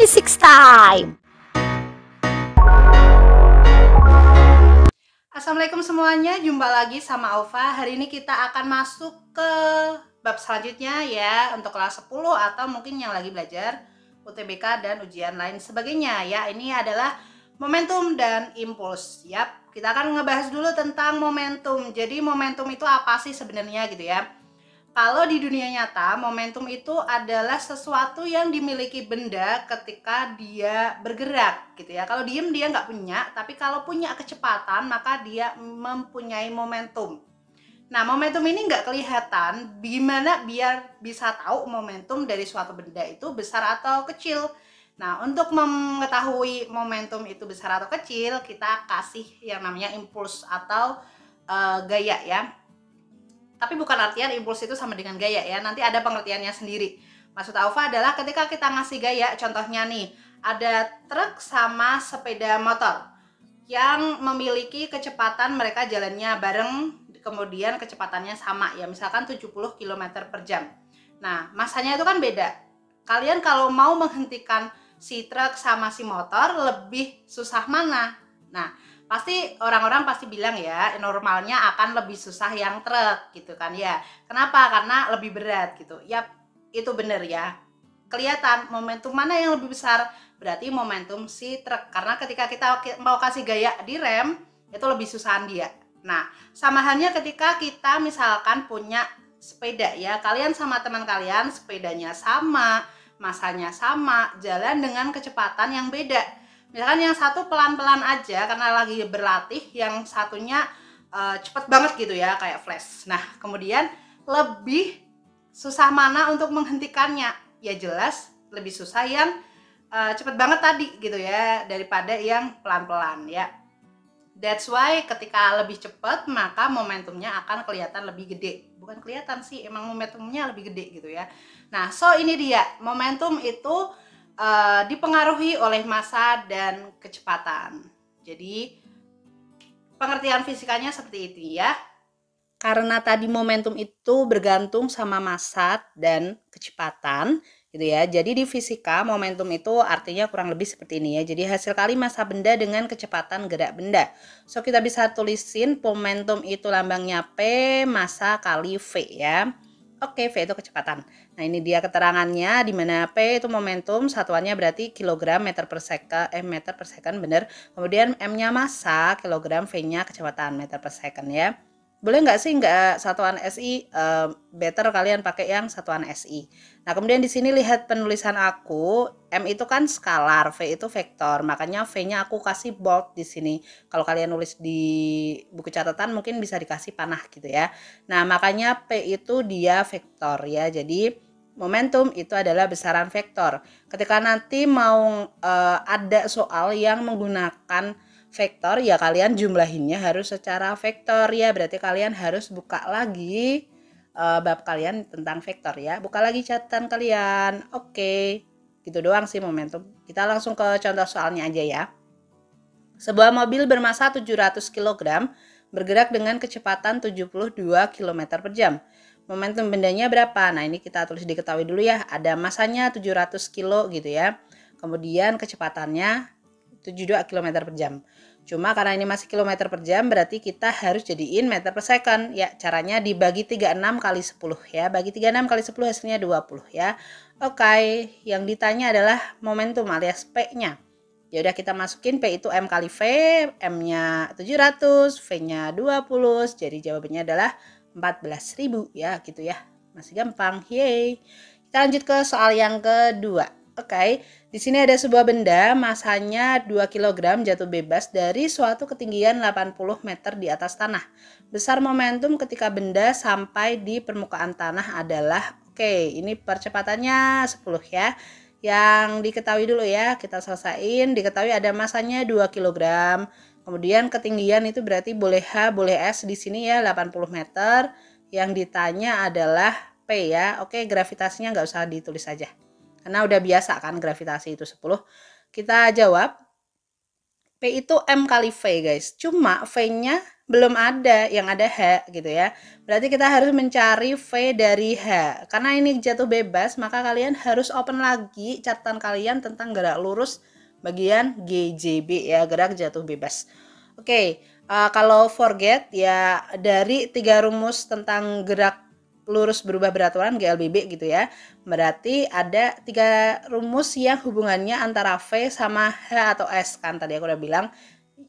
Physics time. Assalamualaikum semuanya, jumpa lagi sama Aufa. Hari ini kita akan masuk ke bab selanjutnya ya, untuk kelas 10 atau mungkin yang lagi belajar UTBK dan ujian lain sebagainya ya. Ini adalah momentum dan impuls. Yap, kita akan ngebahas dulu tentang momentum. Jadi momentum itu apa sih sebenarnya gitu ya. Kalau di dunia nyata, momentum itu adalah sesuatu yang dimiliki benda ketika dia bergerak gitu ya. Kalau diem dia nggak punya, tapi kalau punya kecepatan maka dia mempunyai momentum. Nah, momentum ini nggak kelihatan. Gimana biar bisa tahu momentum dari suatu benda itu besar atau kecil? Nah, untuk mengetahui momentum itu besar atau kecil, kita kasih yang namanya impuls atau gaya ya. Tapi bukan artian impuls itu sama dengan gaya ya, nanti ada pengertiannya sendiri. Maksud Aufa adalah ketika kita ngasih gaya, contohnya nih, ada truk sama sepeda motor yang memiliki kecepatan mereka jalannya bareng, kemudian kecepatannya sama ya, misalkan 70 km per jam. Nah, masanya itu kan beda. Kalian kalau mau menghentikan si truk sama si motor, lebih susah mana? Nah, pasti orang-orang pasti bilang ya, normalnya akan lebih susah yang truk gitu kan ya. Kenapa? Karena lebih berat gitu. Yap, itu bener ya. Kelihatan momentum mana yang lebih besar, berarti momentum si truk. Karena ketika kita mau kasih gaya di rem, itu lebih susahan dia. Nah, sama halnya ketika kita misalkan punya sepeda ya, kalian sama teman kalian sepedanya sama, masanya sama, jalan dengan kecepatan yang beda. Misalkan yang satu pelan-pelan aja karena lagi berlatih, yang satunya cepet banget gitu ya, kayak flash. Nah, kemudian lebih susah mana untuk menghentikannya? Ya jelas lebih susah yang cepet banget tadi gitu ya, daripada yang pelan-pelan ya. That's why ketika lebih cepat maka momentumnya akan kelihatan lebih gede. Bukan kelihatan sih, emang momentumnya lebih gede gitu ya. Nah, so ini dia, momentum itu dipengaruhi oleh massa dan kecepatan. Jadi pengertian fisikanya seperti itu ya. Karena tadi momentum itu bergantung sama massa dan kecepatan gitu ya. Jadi di fisika momentum itu artinya kurang lebih seperti ini ya. Jadi hasil kali massa benda dengan kecepatan gerak benda. So kita bisa tulisin momentum itu lambangnya P, massa kali V ya. Oke, V itu kecepatan. Nah, ini dia keterangannya, di mana P itu momentum, satuannya berarti kilogram meter per second bener. Kemudian M-nya massa, kilogram, V-nya kecepatan meter per second ya. Boleh nggak sih nggak satuan SI? Better kalian pakai yang satuan SI. Nah, kemudian di sini lihat penulisan aku, M itu kan skalar, V itu vektor, makanya V-nya aku kasih bold di sini. Kalau kalian nulis di buku catatan mungkin bisa dikasih panah gitu ya. Nah, makanya P itu dia vektor ya. Jadi momentum itu adalah besaran vektor. Ketika nanti mau ada soal yang menggunakan vektor ya, kalian jumlahinnya harus secara vektor ya, berarti kalian harus buka lagi bab kalian tentang vektor ya, buka lagi catatan kalian. Oke, gitu doang sih momentum. Kita langsung ke contoh soalnya aja ya. Sebuah mobil bermassa 700 kg bergerak dengan kecepatan 72 km per jam. Momentum bendanya berapa? Nah, ini kita tulis diketahui dulu ya. Ada masanya 700 kilo gitu ya. Kemudian kecepatannya 72 km per jam. Cuma karena ini masih kilometer per jam, berarti kita harus jadiin meter per second. Ya, caranya dibagi 36 kali 10 ya. Bagi 36 kali 10 hasilnya 20 ya. Oke, yang ditanya adalah momentum alias P-nya. Ya udah, kita masukin P itu M kali V, M-nya 700, V-nya 20. Jadi jawabannya adalah 14.000 ya, gitu ya. Masih gampang. Yeay. Kita lanjut ke soal yang kedua. Oke, di sini ada sebuah benda masanya 2 kg jatuh bebas dari suatu ketinggian 80 meter di atas tanah. Besar momentum ketika benda sampai di permukaan tanah adalah, oke, ini percepatannya 10 ya. Yang diketahui dulu ya, kita selesaiin. Diketahui ada masanya 2 kg. Kemudian ketinggian itu berarti boleh H, boleh S di sini ya, 80 meter. Yang ditanya adalah P ya. Oke, gravitasinya nggak usah ditulis aja, karena udah biasa kan gravitasi itu 10. Kita jawab. P itu M kali V guys, cuma V-nya belum ada, yang ada H gitu ya. Berarti kita harus mencari V dari H. Karena ini jatuh bebas, maka kalian harus open lagi catatan kalian tentang gerak lurus bagian GJB ya, gerak jatuh bebas. Oke, kalau forget ya, dari 3 rumus tentang gerak lurus berubah beraturan GLBB gitu ya, berarti ada 3 rumus yang hubungannya antara V sama H atau S, kan tadi aku udah bilang.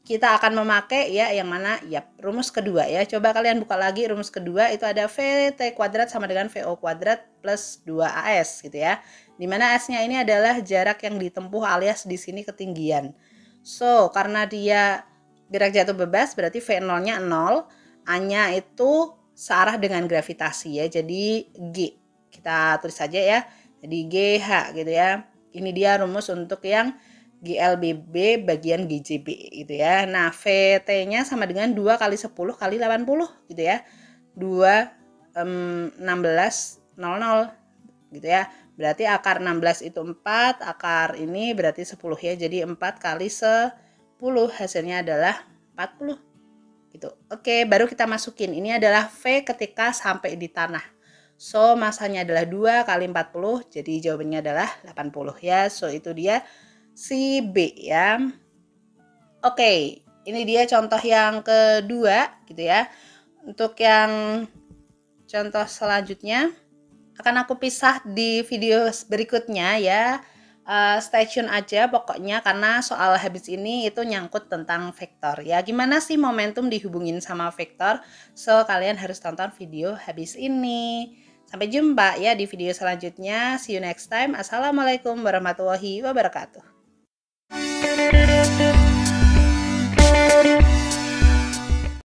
Kita akan memakai ya yang mana? Ya, rumus kedua ya. Coba kalian buka lagi rumus kedua, itu ada VT kuadrat sama dengan VO kuadrat plus 2AS gitu ya. Dimana S-nya ini adalah jarak yang ditempuh alias di sini ketinggian. So, karena dia gerak jatuh bebas berarti V0-nya 0, A-nya itu searah dengan gravitasi ya. Jadi G. Kita tulis saja ya. Jadi GH gitu ya. Ini dia rumus untuk yang GLBB bagian GJB gitu ya. Nah, VT-nya sama dengan 2 kali 10 kali 80 gitu ya. 2 16 00 gitu ya. Berarti akar 16 itu 4, akar ini berarti 10 ya. Jadi 4 kali 10 hasilnya adalah 40 gitu. Oke, baru kita masukin. Ini adalah V ketika sampai di tanah. So, masanya adalah 2 kali 40, jadi jawabannya adalah 80 ya. So, itu dia si B ya. Oke, ini dia contoh yang kedua gitu ya. Untuk yang contoh selanjutnya akan aku pisah di video berikutnya ya. Stay tune aja pokoknya, karena soal habis ini itu nyangkut tentang vektor ya. Gimana sih momentum dihubungin sama vektor? So, kalian harus tonton video habis ini. Sampai jumpa ya di video selanjutnya. See you next time. Assalamualaikum warahmatullahi wabarakatuh.